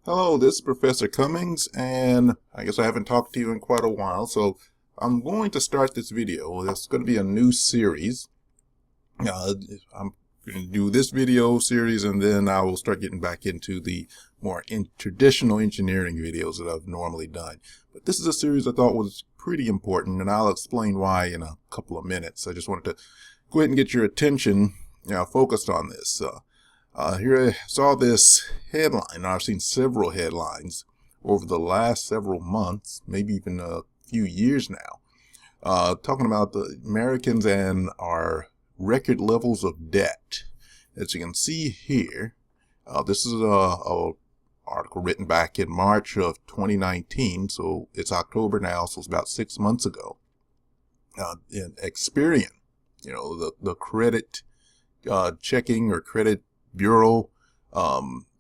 Hello, this is Professor Cummings, and I guess I haven't talked to you in quite a while, so I'm going to start this video. It's going to be a new series. I'm going to do this video series, and then I will start getting back into the more traditional engineering videos that I've normally done. But this is a series I thought was pretty important, and I'll explain why in a couple of minutes. I just wanted to go ahead and get your attention focused on this. Here I saw this headline. I've seen several headlines over the last several months, maybe even a few years now, talking about the Americans and our record levels of debt. As you can see here, this is a article written back in March of 2019, so it's October now, so it's about 6 months ago. In Experian, the credit checking or credit bureau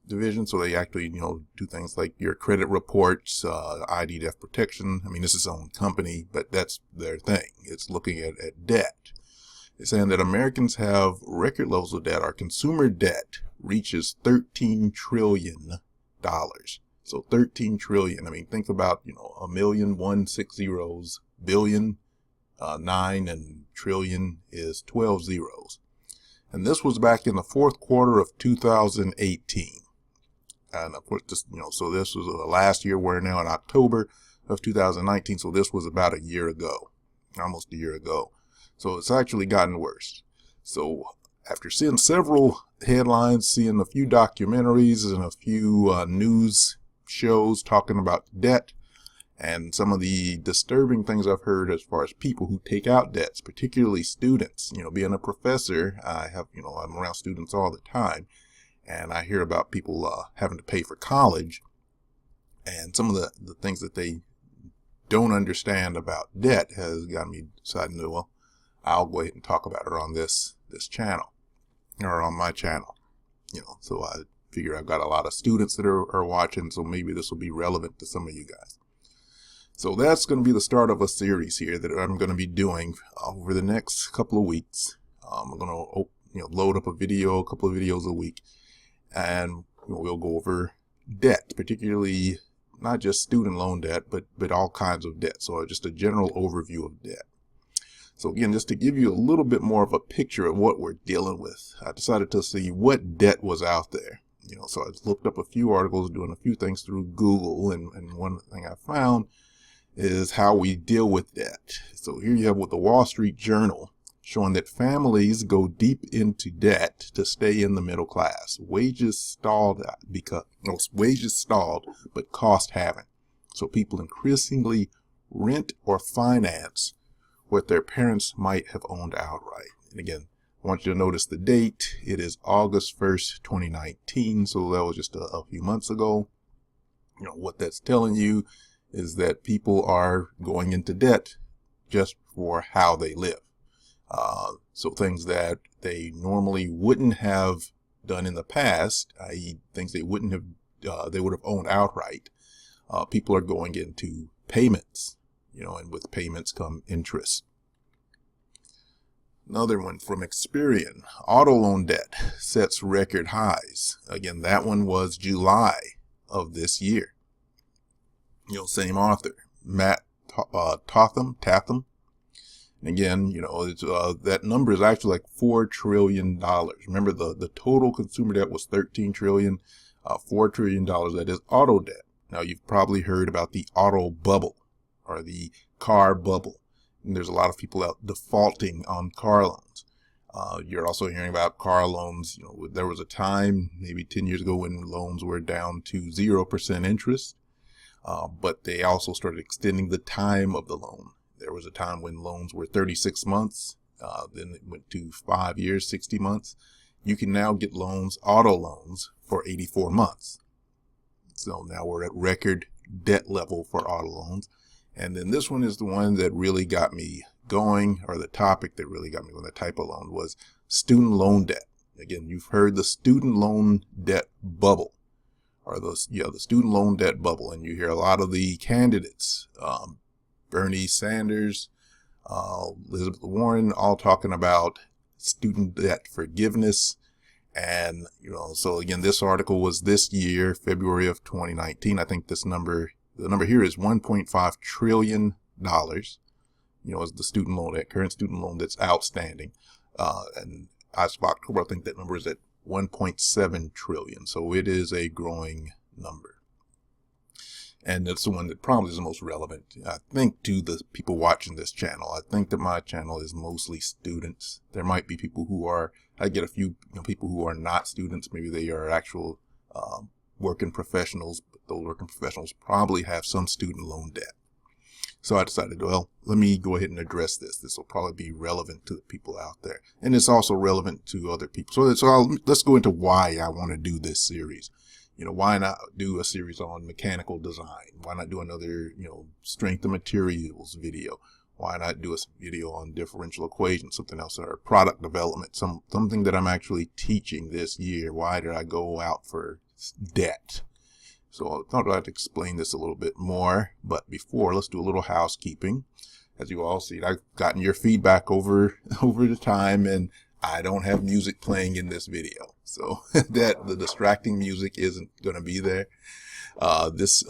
division, so they actually do things like your credit reports, ID theft protection. I mean, this is its own company, but that's their thing. It's looking at debt. It's saying that Americans have record levels of debt. Our consumer debt reaches $13 trillion. So 13 trillion. I mean, think about a million, 1 6 zeros, billion, 9, and trillion is 12 zeros. And this was back in the fourth quarter of 2018. And of course, so this was the last year. We're now in October of 2019. So this was about a year ago, almost a year ago. So it's actually gotten worse. So after seeing several headlines, seeing a few documentaries and a few news shows talking about debt, and some of the disturbing things I've heard as far as people who take out debts, particularly students. Being a professor, I'm around students all the time, and I hear about people having to pay for college, and some of the things that they don't understand about debt has got me deciding that, well, I'll go ahead and talk about it on this channel, or on my channel. So I figure I've got a lot of students that are watching, so maybe this will be relevant to some of you guys. So that's going to be the start of a series here that I'm going to be doing over the next couple of weeks. I'm going to load up a couple of videos a week, and we'll go over debt, particularly not just student loan debt, but all kinds of debt. So just a general overview of debt. So again, just to give you a little bit more of a picture of what we're dealing with, I decided to see what debt was out there. So I looked up a few articles, doing a few things through Google, and one thing I found is how we deal with debt. So here you have with the Wall Street Journal showing that families go deep into debt to stay in the middle class. Wages stalled, but cost haven't. So people increasingly rent or finance what their parents might have owned outright. And again, I want you to notice the date. It is August 1st, 2019. So that was just a few months ago. What that's telling you is that people are going into debt just for how they live. So things that they normally wouldn't have done in the past, i.e. things they would have owned outright, people are going into payments, and with payments come interest. Another one from Experian, auto loan debt sets record highs. Again, that one was July of this year. Same author, Matt Tatham. And again, it's, that number is actually like $4 trillion. Remember, the total consumer debt was $13 trillion, $4 trillion. That is auto debt. Now, you've probably heard about the auto bubble or the car bubble. And there's a lot of people out defaulting on car loans. You're also hearing about car loans. There was a time, maybe 10 years ago, when loans were down to 0% interest. But they also started extending the time of the loan. There was a time when loans were 36 months. Then it went to 5 years, 60 months. You can now get auto loans, for 84 months. So now we're at record debt level for auto loans. And then this one is the one that really got me going, or the topic that really got me going, the type of loan, was student loan debt. Again, you've heard the student loan debt bubble. Or the student loan debt bubble, and you hear a lot of the candidates, Bernie Sanders, Elizabeth Warren, all talking about student debt forgiveness And, so again, this article was this year, February of 2019. I think the number here is $1.5 trillion, is the student loan, that current student loan that's outstanding. And as of October, I think that number is at 1.7 trillion. So it is a growing number. And it's the one that probably is the most relevant, I think, to the people watching this channel. I think that my channel is mostly students. There might be people who are, I get a few people who are not students. Maybe they are actual working professionals, but those working professionals probably have some student loan debt. So I decided, well, let me go ahead and address this. This will probably be relevant to the people out there. And it's also relevant to other people. So let's go into why I want to do this series. Why not do a series on mechanical design? Why not do another, strength of materials video? Why not do a video on differential equations, something else, or product development, something that I'm actually teaching this year? Why did I go out for debt? So I thought I'd explain this a little bit more, but before, let's do a little housekeeping. As you all see, I've gotten your feedback over the time, and I don't have music playing in this video. So that the distracting music isn't going to be there. This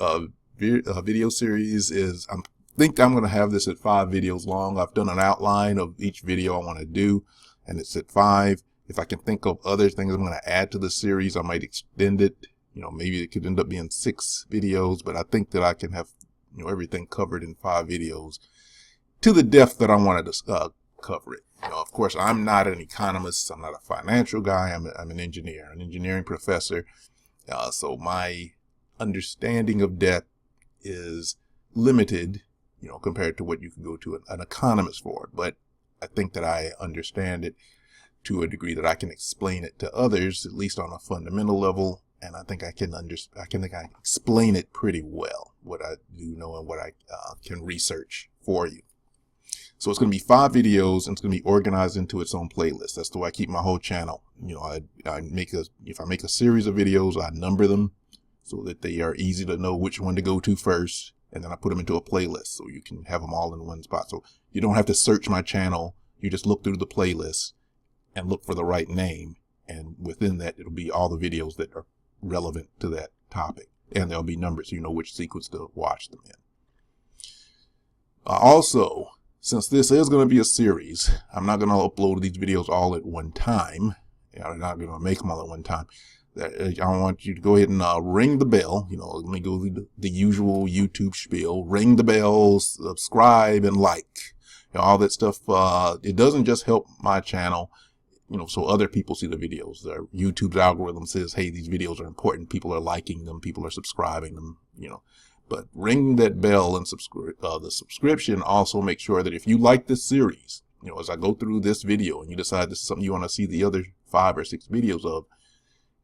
video series is, I think I'm going to have this at 5 videos long. I've done an outline of each video I want to do, and it's at 5. If I can think of other things I'm going to add to the series, I might extend it. Maybe it could end up being 6 videos, but I think that I can have, everything covered in 5 videos to the depth that I wanted to cover it. Of course, I'm not an economist. I'm not a financial guy. I'm an engineer, an engineering professor. So my understanding of debt is limited, compared to what you can go to an economist for. But I think that I understand it to a degree that I can explain it to others, at least on a fundamental level. And I think I can explain it pretty well, what I do know and what I can research for you. So it's going to be 5 videos, and it's going to be organized into its own playlist. That's the way I keep my whole channel. If I make a series of videos, I number them so that they are easy to know which one to go to first, and then I put them into a playlist so you can have them all in one spot. So you don't have to search my channel. You just look through the playlist and look for the right name, and within that, it'll be all the videos that are relevant to that topic, and there'll be numbers so you know which sequence to watch them in. Also, since this is going to be a series, I'm not going to upload these videos all at one time. I'm not going to make them all at one time. I want you to go ahead and ring the bell. Let me go through the usual YouTube spiel. Ring the bell, subscribe, and like. All that stuff. It doesn't just help my channel, so other people see the videos. YouTube's algorithm says, hey, these videos are important. People are liking them. People are subscribing them, But ring that bell and the subscription. Also make sure that if you like this series, as I go through this video and you decide this is something you want to see the other 5 or 6 videos of,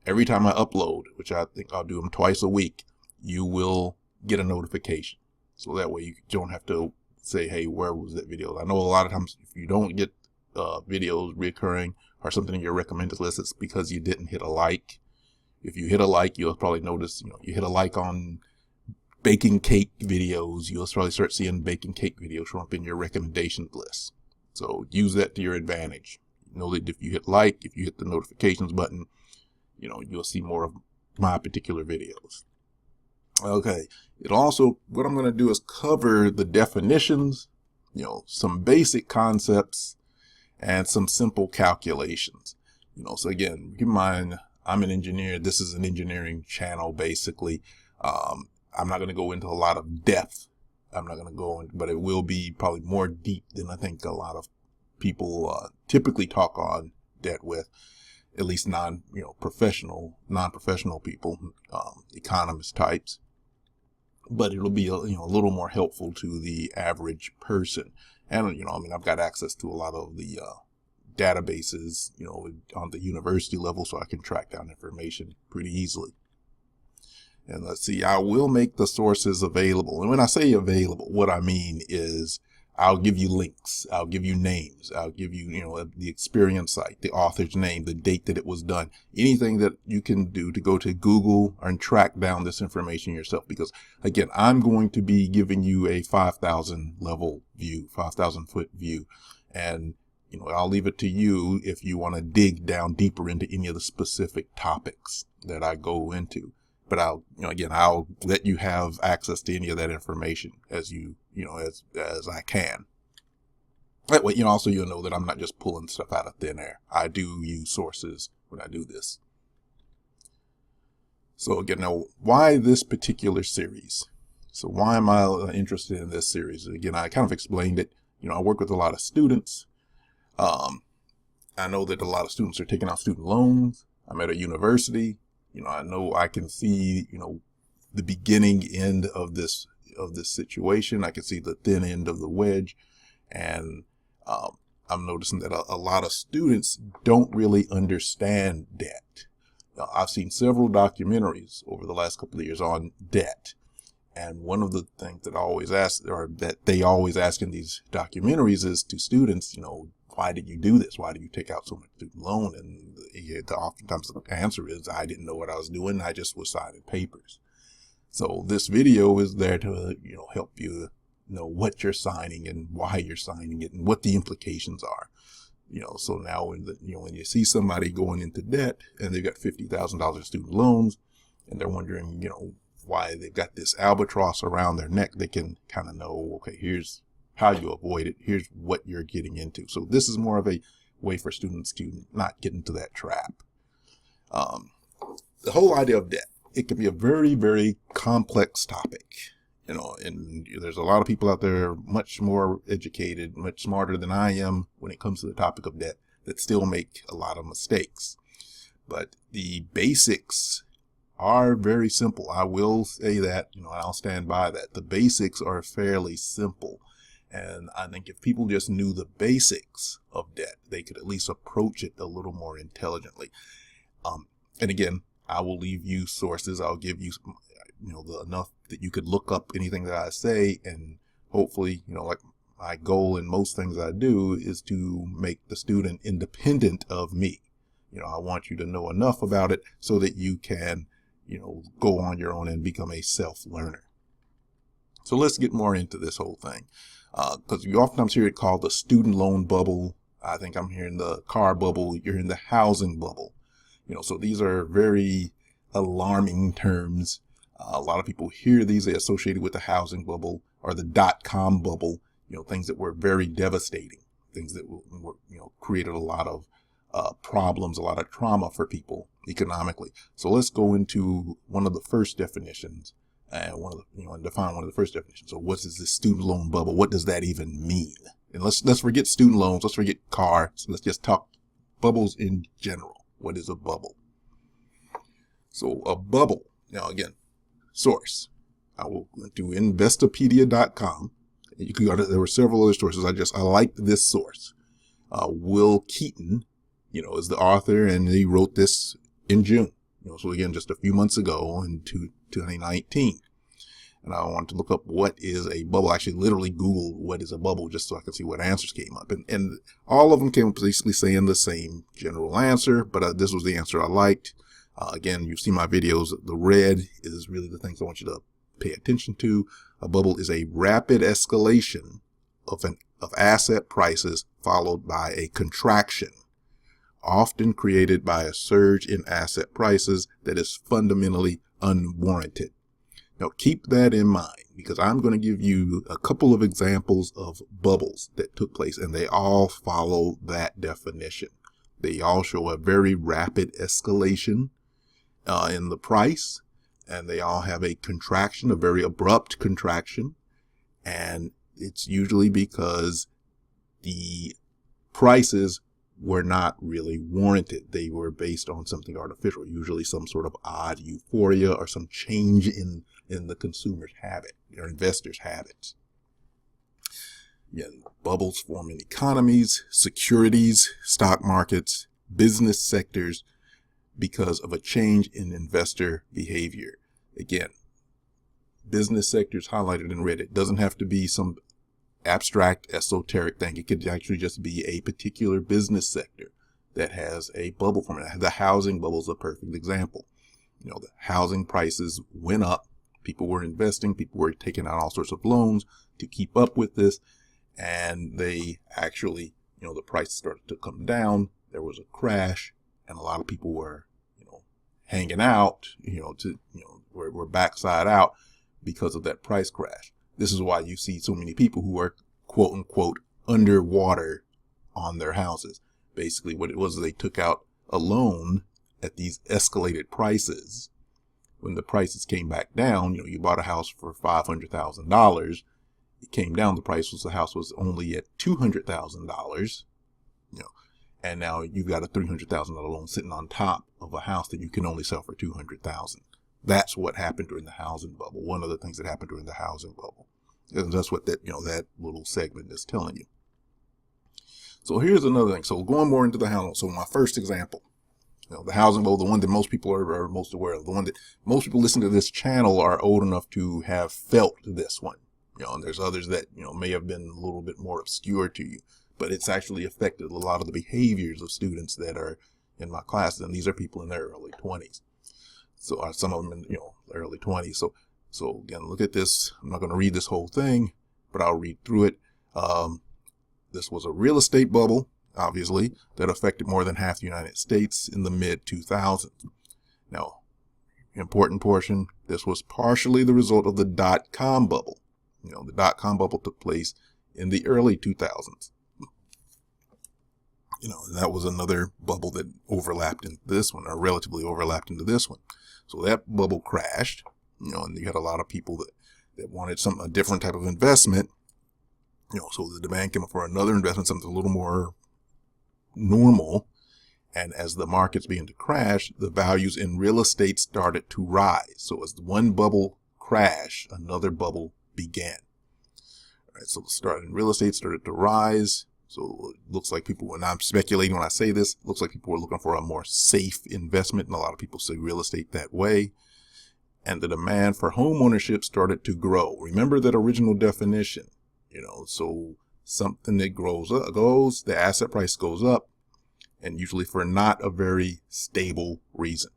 every time I upload, which I think I'll do them twice a week, you will get a notification. So that way you don't have to say, hey, where was that video? I know a lot of times if you don't get videos recurring or something in your recommended list, it's because you didn't hit a like. If you hit a like, you'll probably notice, you hit a like on baking cake videos, you'll probably start seeing baking cake videos show up in your recommendation list. So use that to your advantage. Know that if you hit like, if you hit the notifications button, you'll see more of my particular videos. Okay. What I'm going to do is cover the definitions, some basic concepts and some simple calculations. So again, keep in mind, I'm an engineer. This is an engineering channel, basically. I'm not going to go into a lot of depth. I'm not going to go in, but it will be probably more deep than I think a lot of people typically talk on debt with, at least non-professional people, economist types. But it'll be a little more helpful to the average person. And I've got access to a lot of the databases, on the university level, so I can track down information pretty easily. And let's see, I will make the sources available. And when I say available, what I mean is I'll give you links. I'll give you names. I'll give you, the experience site, the author's name, the date that it was done, anything that you can do to go to Google and track down this information yourself. Because again, I'm going to be giving you a 5,000 level view, 5,000 foot view. And I'll leave it to you if you want to dig down deeper into any of the specific topics that I go into. But I'll let you have access to any of that information as as I can. That way, also you'll know that I'm not just pulling stuff out of thin air. I do use sources when I do this. So again, now why this particular series? So why am I interested in this series? Again, I kind of explained it. I work with a lot of students. I know that a lot of students are taking out student loans. I'm at a university. I know I can see, the beginning end of this situation. I can see the thin end of the wedge. And I'm noticing that a lot of students don't really understand debt. I've seen several documentaries over the last couple of years on debt. And one of the things that I always ask, or that they always ask in these documentaries, is to students, why did you do this? Why did you take out so much student loan? And oftentimes the answer is, I didn't know what I was doing. I just was signing papers. So this video is there to, help you know what you're signing and why you're signing it and what the implications are. So now when you see somebody going into debt and they've got $50,000 in student loans and they're wondering, why they've got this albatross around their neck, they can kind of know, okay, here's how you avoid it. Here's what you're getting into. So this is more of a way for students to not get into that trap. The whole idea of debt, it can be a very, very complex topic, and there's a lot of people out there much more educated, much smarter than I am when it comes to the topic of debt that still make a lot of mistakes. But the basics are very simple. I will say that, I'll stand by that. The basics are fairly simple. And I think if people just knew the basics of debt, they could at least approach it a little more intelligently. And again, I will leave you sources. I'll give you, enough that you could look up anything that I say. And hopefully, like my goal in most things I do is to make the student independent of me. I want you to know enough about it so that you can, go on your own and become a self-learner. So let's get more into this whole thing. Because you oftentimes hear it called the student loan bubble. I think I'm hearing the car bubble. You're in the housing bubble. So these are very alarming terms. A lot of people hear these, they associate it with the housing bubble or the .com bubble, things that were very devastating, things that were, created a lot of problems, a lot of trauma for people economically. So let's go into one of the first definitions. And define one of the first definitions. So what is this student loan bubble? What does that even mean? And let's forget student loans. Let's forget car. So let's just talk bubbles in general. What is a bubble? So a bubble. Now again, source. I will go to Investopedia.com. You can go to, there were several other sources. I liked this source. Will Keaton, is the author, and he wrote this in June. So again, just a few months ago in 2019. And I wanted to look up what is a bubble. I actually literally Googled what is a bubble just so I could see what answers came up. And all of them came up basically saying the same general answer, but this was the answer I liked. Again, you've seen my videos. The red is really the things I want you to pay attention to. A bubble is a rapid escalation of asset prices followed by a contraction, often created by a surge in asset prices that is fundamentally unwarranted. Now keep that in mind, because I'm going to give you a couple of examples of bubbles that took place, and they all follow that definition. They all show a very rapid escalation in the price, and they all have a contraction, a very abrupt contraction, and it's usually because the prices were not really warranted. They were based on something artificial, usually some sort of odd euphoria or some change in the consumer's habit or investors' habits. Bubbles form in economies, securities, stock markets, business sectors because of a change in investor behavior. Again, business sectors highlighted in red. It doesn't have to be some abstract, esoteric thing. It could actually just be a particular business sector that has a bubble forming. The housing bubble is a perfect example. The housing prices went up. People were investing. People were taking out all sorts of loans to keep up with this. And they actually, the price started to come down. There was a crash, and a lot of people were, hanging out, were backside out because of that price crash. This is why you see so many people who are quote unquote underwater on their houses. Basically what it was, they took out a loan at these escalated prices. When the prices came back down, you bought a house for $500,000. It came down. The house was only at $200,000. And now you've got a $300,000 loan sitting on top of a house that you can only sell for $200,000. That's what happened during the housing bubble. One of the things that happened during the housing bubble. And that's what that little segment is telling you. So here's another thing. So going more into the housing. So my first example, the housing bubble, the one that most people are most aware of, the one that most people listening to this channel are old enough to have felt this one. And there's others that, may have been a little bit more obscure to you, but it's actually affected a lot of the behaviors of students that are in my classes. And these are people in their early 20s. So some of them in, early 20s. So again, look at this. I'm not going to read this whole thing, but I'll read through it. This was a real estate bubble, obviously, that affected more than half the United States in the mid-2000s. Now, important portion, this was partially the result of the dot-com bubble. The dot-com bubble took place in the early 2000s. And that was another bubble that overlapped into this one, or relatively overlapped into this one. So that bubble crashed, and you had a lot of people that wanted a different type of investment. So the demand came up for another investment, something a little more normal. And as the markets began to crash, the values in real estate started to rise. So as one bubble crashed, another bubble began. All right, so real estate started to rise. So it looks like people, and I'm speculating when I say this, looks like people were looking for a more safe investment. And a lot of people see real estate that way. And the demand for home ownership started to grow. Remember that original definition, so something that the asset price goes up, and usually for not a very stable reason.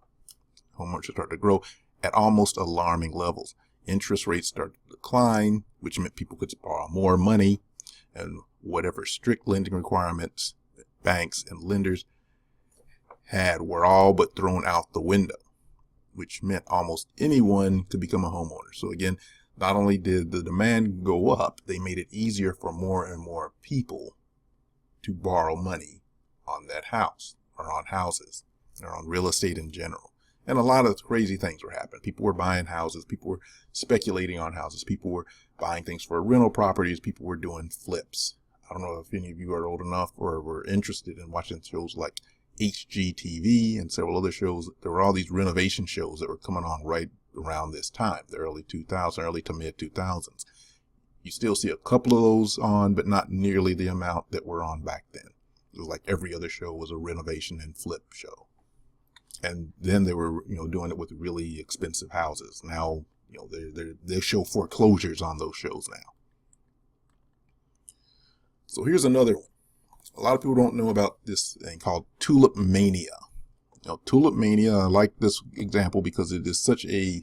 Home ownership started to grow at almost alarming levels. Interest rates started to decline, which meant people could borrow more money, and whatever strict lending requirements that banks and lenders had were all but thrown out the window, which meant almost anyone could become a homeowner. So again, not only did the demand go up, they made it easier for more and more people to borrow money on that house, or on houses, or on real estate in general. And a lot of crazy things were happening. People were buying houses. People were speculating on houses. People were buying things for rental properties. People were doing flips. I don't know if any of you are old enough or were interested in watching shows like HGTV and several other shows. There were all these renovation shows that were coming on right around this time, the early to mid 2000s. You still see a couple of those on, but not nearly the amount that were on back then. It was like every other show was a renovation and flip show. And then they were, doing it with really expensive houses. Now, they show foreclosures on those shows now. So here's another one. A lot of people don't know about this thing called Tulip mania. Tulip mania, I like this example because it is such a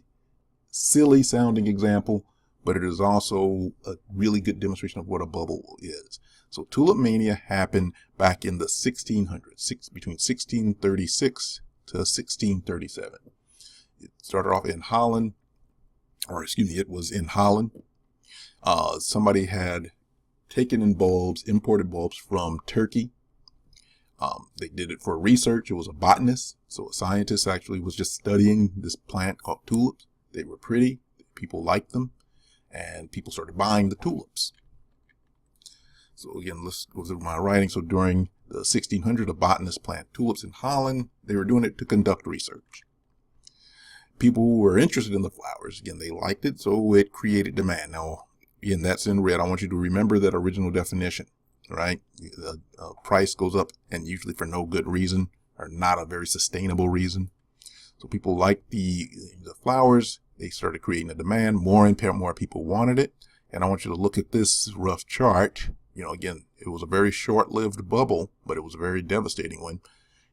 silly sounding example, but it is also a really good demonstration of what a bubble is. So Tulip mania happened back in the 1600s, between 1636 to 1637. It started off in Holland, it was in Holland. Somebody had taken in imported bulbs from Turkey. They did it for research. It was a botanist. So a scientist actually was just studying this plant called tulips. They were pretty. People liked them. And people started buying the tulips. So again, let's go through my writing. So during the 1600s, a botanist planted tulips in Holland. They were doing it to conduct research. People who were interested in the flowers, again, they liked it. So it created demand. Now, again, that's in red. I want you to remember that original definition, right? The price goes up, and usually for no good reason, or not a very sustainable reason. So people liked the flowers. They started creating a demand. More and more people wanted it. And I want you to look at this rough chart. Again, it was a very short-lived bubble, but it was a very devastating one.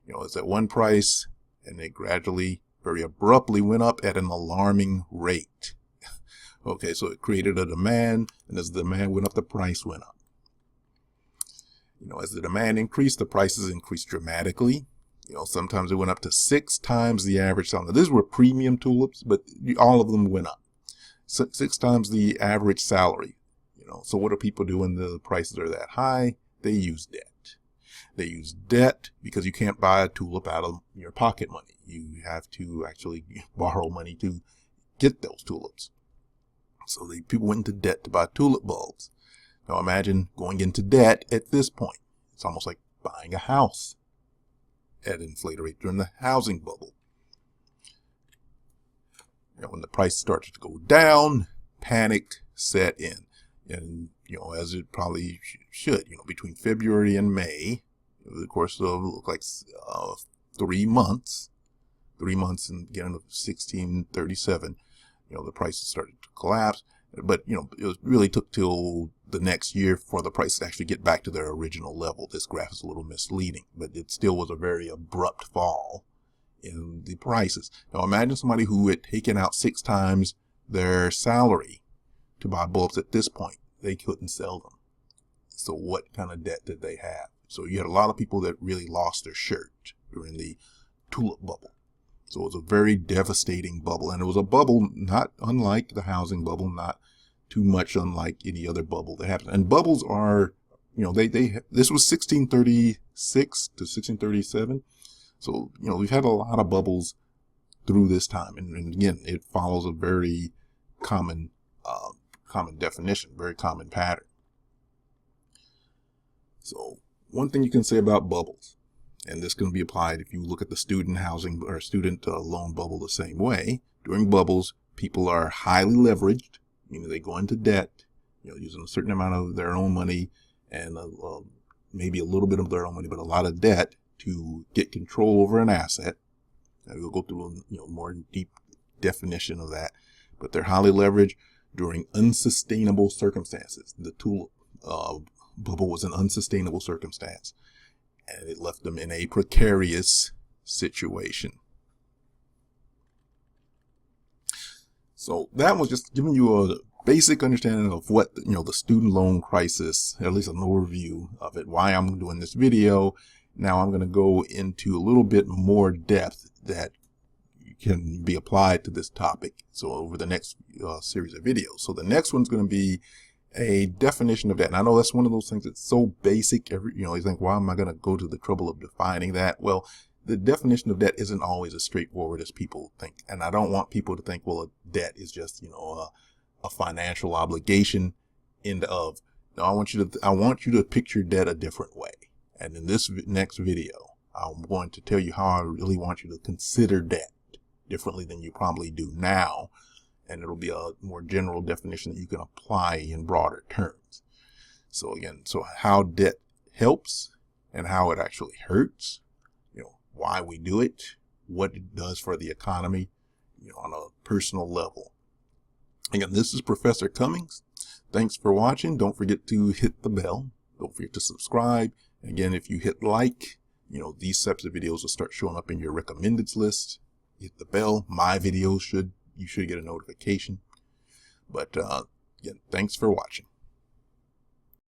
It's at one price, and it gradually, very abruptly went up at an alarming rate. Okay, so it created a demand, and as the demand went up, the price went up. As the demand increased, the prices increased dramatically. Sometimes it went up to 6 times the average salary. Now, these were premium tulips, but all of them went up. 6 times the average salary. So what do people do when the prices are that high? They use debt. They use debt because you can't buy a tulip out of your pocket money. You have to actually borrow money to get those tulips. So people went into debt to buy tulip bulbs. Now imagine going into debt at this point. It's almost like buying a house at inflated rate during the housing bubble. When the price started to go down, panic set in. And, as it probably should, between February and May, over the course of, look like 3 months, and again, 1637, the prices started to collapse. But, it really took till the next year for the prices to actually get back to their original level. This graph is a little misleading, but it still was a very abrupt fall in the prices. Now imagine somebody who had taken out 6 times their salary to buy bulbs at this point. They couldn't sell them. So what kind of debt did they have? So you had a lot of people that really lost their shirt during the tulip bubble. So it was a very devastating bubble. And it was a bubble not unlike the housing bubble, not too much unlike any other bubble that happened. And bubbles are, this was 1636 to 1637. So, we've had a lot of bubbles through this time. And again, it follows a very common definition, very common pattern. So one thing you can say about bubbles, and this can be applied if you look at the student housing or student loan bubble the same way. During bubbles, people are highly leveraged, meaning they go into debt, using a certain amount of their own money and maybe a little bit of their own money, but a lot of debt to get control over an asset. We'll go through a more deep definition of that, but they're highly leveraged during unsustainable circumstances. The tulip bubble was an unsustainable circumstance, and it left them in a precarious situation. So that was just giving you a basic understanding of what, the student loan crisis, at least an overview of it, why I'm doing this video. Now I'm going to go into a little bit more depth that can be applied to this topic. So over the next series of videos. So the next one's going to be a definition of debt. And I know that's one of those things that's so basic. You think, why am I going to go to the trouble of defining that? Well, the definition of debt isn't always as straightforward as people think. And I don't want people to think, well, a debt is just, a financial obligation end of. No, I want you to picture debt a different way. And in this next video, I'm going to tell you how I really want you to consider debt differently than you probably do now. And it'll be a more general definition that you can apply in broader terms. So again, how debt helps and how it actually hurts, why we do it, what it does for the economy, on a personal level. Again, this is Professor Cummings. Thanks for watching. Don't forget to hit the bell. Don't forget to subscribe. Again, if you hit like, these types of videos will start showing up in your recommended list. Hit the bell. My videos you should get a notification. But again, thanks for watching.